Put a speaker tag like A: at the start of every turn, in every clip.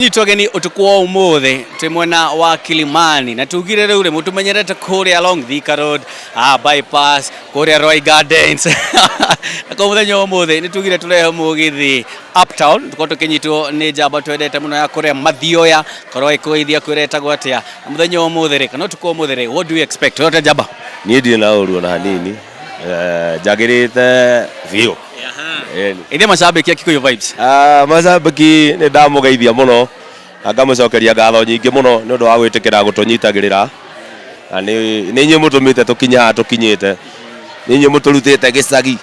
A: Nitogeni utukua umuthi twimwena wa Kilimani na tugire riu ri mutumenyerete kuria along Thika Road bypass kuria Roy Gardens na ko muthenya umuthi nitugire turehe Mugithi Uptown tuko tukinyitwo ni njamba twendete muno ya kuria Mathioya korwo ikuithia kwireta gwatia muthenya umuthi ri kana tuko umuthi ri what do you expect what njamba
B: ni ndi na uru na hanini jagirite view
A: inde mashabiki akikuyo vibes
B: mashabiki ni ndamugeithia muno ngamucokeria ngatho nyingi muno ni undu wa gwitikira gutunyitagirira ni nyi mutumite tukinya tukinyite ni nyi muturutite gicagi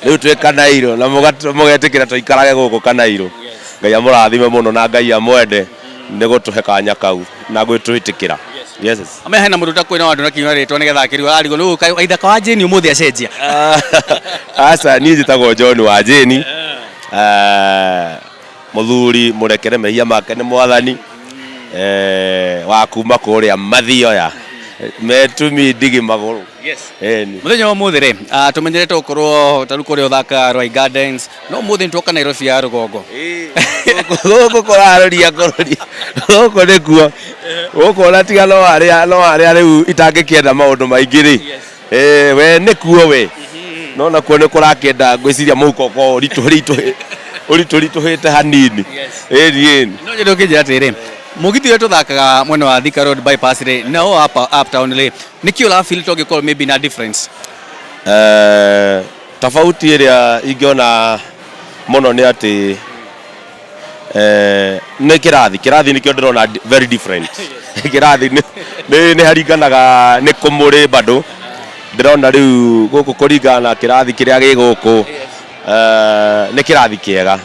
B: riu twi Kanairo na mugetikira tuikarage guku Kanairo Ngai amurathime muno na Ngai amwende ni gutuhe kanya kau na gwitwitikira yes
A: ame hena mundu takwina wandu na kinywa ritwa nigetha akiriwa arigo nu aitha kwa Jeni umuthi acenjia
B: asa ni njitagwo John wa Jeni muthuri murekere mehia make ni mwathani wa kuma kuria Mathioya metumi ndigi maguru
A: yes muthenya wa umuthi ri tumenyerete ukorwo taru kuria uthaka Roy Gardens no umuthi ntuka Nairobi ya rugongo
B: guku kuraroria guku nikuo guku na tiga no aria riu itangikienda maundu maingi ri we nikuo we no na kuo ni kurakenda gwiciria muhuko ko uriturituhite hanini
A: no nyedo kinjira atiri Mugithi wetu thakaga mwena wa Thika Road bypass ri no hapa Uptown ri nikio la feel to call maybe na difference
B: tofauti iria ingiona muno ni ati ni kirathi nikio ndirona very different kirathi ni haringanaga ni kumuri bado ndirona riu guku kuringana kirathi kiria gi guku ni kirathi kiega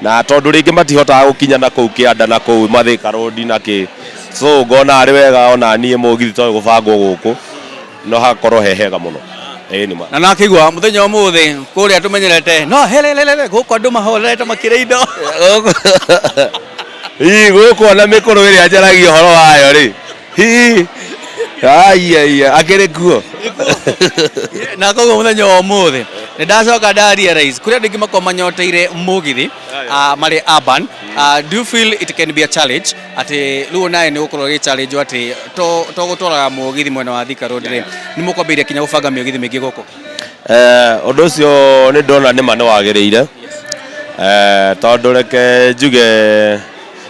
B: na tondu ringi matihotaga gukinya na kuu kianda na kuu Thika Road na ki so ngona ari wega ona nie Mugithi to gubangwo guku no hakorwo hehega muno ni ma
A: na nakigwa muthenya umuthi kuria tumenyerete no helelele guku andu mahorete makire indo
B: guku ona mikuru iri anjaragio horo wayo ri ai akire kuo
A: na koguo muthenya wa umuthi ni ndacoka ndaria rais kuria ndingi makomanyoteire Mugithi mari urban do you feel it can be a challenge ati riu nae ni gukorwo ri challenge ati to gutwara Mugithi mwena wa Thika Road ri ni mukwambiria kinya gubanga Mugithi mingi guku
B: undu ucio ni ndona ni mane wagiriire tondu reke njuge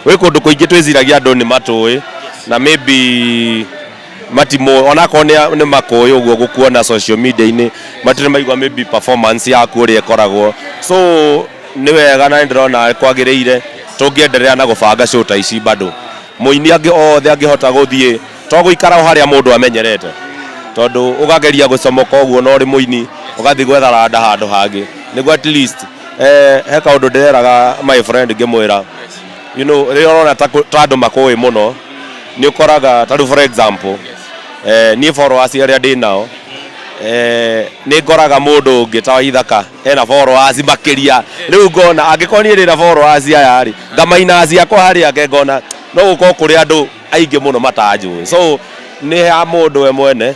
B: wi kundu kuingi twiciragia andu ni matui na maybe matimo ona kone ni makoyo uguo gukuona social media ini matire maigwa maybe performance yaku uri ekoragwo so ni wega na ndirona kwagiriire tungiendelea na gubanga show ta ici bado muini angi othe angihota guthie to guikara haria mundu amenyerete tondu ugageria gucomoka uguo no ri muini ugathi gwetha randa handu hangi niguo at least he kaundu ndireraga my friend ngimwira you know ri orona ta andu makoi muno ni ukoraga taru for example ni followers aria ndi nao ni ngoraga mundu ungi ta ithaka ena followers makiria riu ngona angikoni ri na followers aya ri ngamaina ciakwa haria ngona no guko kuri andu aingi muno matanju so ni ha mundu we mwene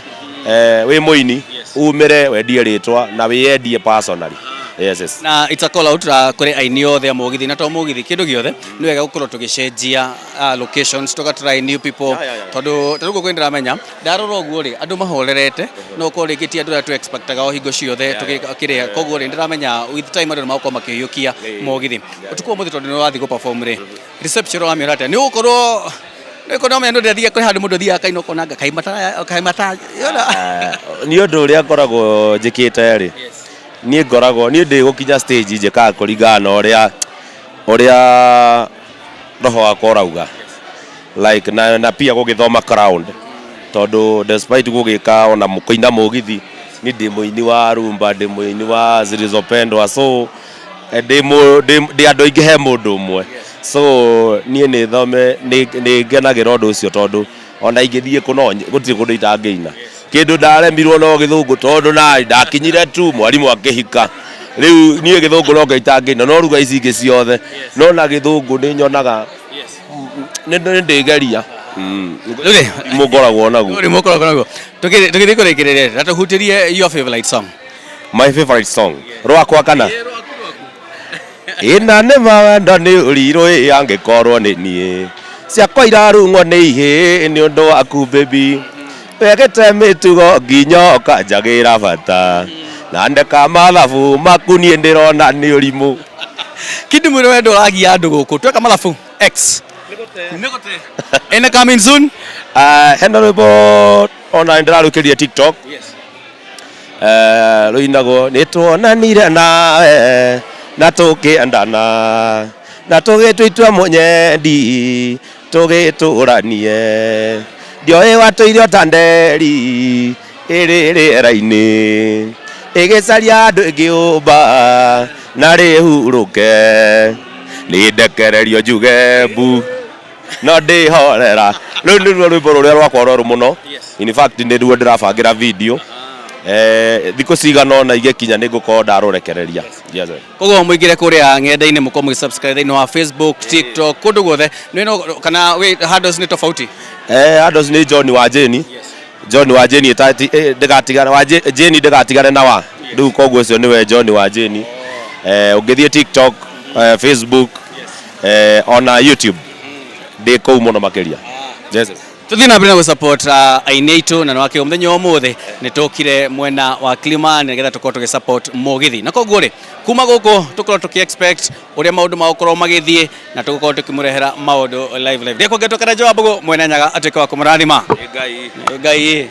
B: wi muini umire wendie ritwa na wiyendie personally yes
A: na it's a call out kuri aini othe Mugithi na to Mugithi kindu giothe ni wega gukorwo tugicenjia locations tuga try new people tondu tarugo kwendera menya ndarora uguo ri andu mahorerete no ko rigitia andu tu expectaga o hingo ciothe tugikiria koguo ri ndiramenya with time andu makwa makiyukia Mugithi utuko muthi tondu ni wathi go perform ri reception wa mirate ni ukorwo niko mendo ndia kuri handu mundu thia kaino konanga kaimata
B: ni undu uria ngoragwo njikite ri ni ngoragwo ni ndi gukinya stage njikaga kuringana uria roho wakwa urauga like na pia gugithoma crowd tondu despite gugika ona mukoina Mugithi ni ndi muini wa rumba ndi muini wa zilizopendwa so ndi andu aingi he mundu umwe so nie ni thome ni ngenagira undu ucio tondu ona ingithie kuno gutiri kundu itangeina kindu ndaremirwo no githungu tondu na ndakinyire tu mwarimu akihika riu nie githungu no ngaitangeina no ruga ici ingi ciothe no na githungu ni nyonaga ni ndigeria mugoragwo naguo
A: tugithi kurikireria natuhutirie your favorite song
B: my favorite song rwakwa kana ina nĩ mawendo nĩ ũrirũ angĩkorwo nĩ niĩ ciakwa irarung'wo nĩ ihĩ nĩ ũndũ waku baby wegete mĩtugo nginya ũkanjagĩra bata na ndeka mathabu maku niĩ ndĩrona nĩ ũrimũ
A: Kidi mwĩre wendo ũragia andũ gũkũ tweka mathabu X Nĩgũte ene coming soon
B: hena rwĩmbo ona ndĩrarũkĩria TikTok rũinagwo nĩtuonanire nawe na tũkĩendana na tũgĩtua mũnyendi tũgĩtũranie ndioĩ watũire ũtanderi ĩrĩ rĩera-inĩ ĩgĩcaria andũ ĩngĩũmba na rĩhurũke nĩndekererio njuge mbu no ndĩhorera rĩu nĩruo rwĩmbo rũrĩa rwakwa rwerũ mũno in fact nĩruo ndĩrabangĩra video thikũ cigana ũna igĩkinya nĩngũkorwo ndarũrekereria
A: koguo mũingĩre kũrĩa ng'enda-inĩ mũkorwo mũgĩsubscribe thĩinĩ wa Facebook TikTok kũndũ guothe kana handles nĩ tofauti
B: handles nĩ John wa Jeni ndĩgatigane Jeni ndĩgatigane na wa rĩu koguo ũcio nĩwe John wa Jeni ũngĩthiĩ TikTok Facebook ona YouTube ndĩ kũu mũno makĩria
A: tuthi na mbere na support aini aitũ na nwake mũthenya ũmũthĩ nĩ tũkire mwena wa Kilimani nĩgetha tũkorwo tũgĩsupport Mugithi na koguo rĩ kuma gũkũ tũkorwo tũkĩ-expect ũrĩa maũndũ magũkorwo magĩthiĩ na tũgũkorwo tũkĩmũrehera maũndũ live ndĩkũngetwo kana Joab mwena Nyaga atuĩke wa kũmũrathima Ngai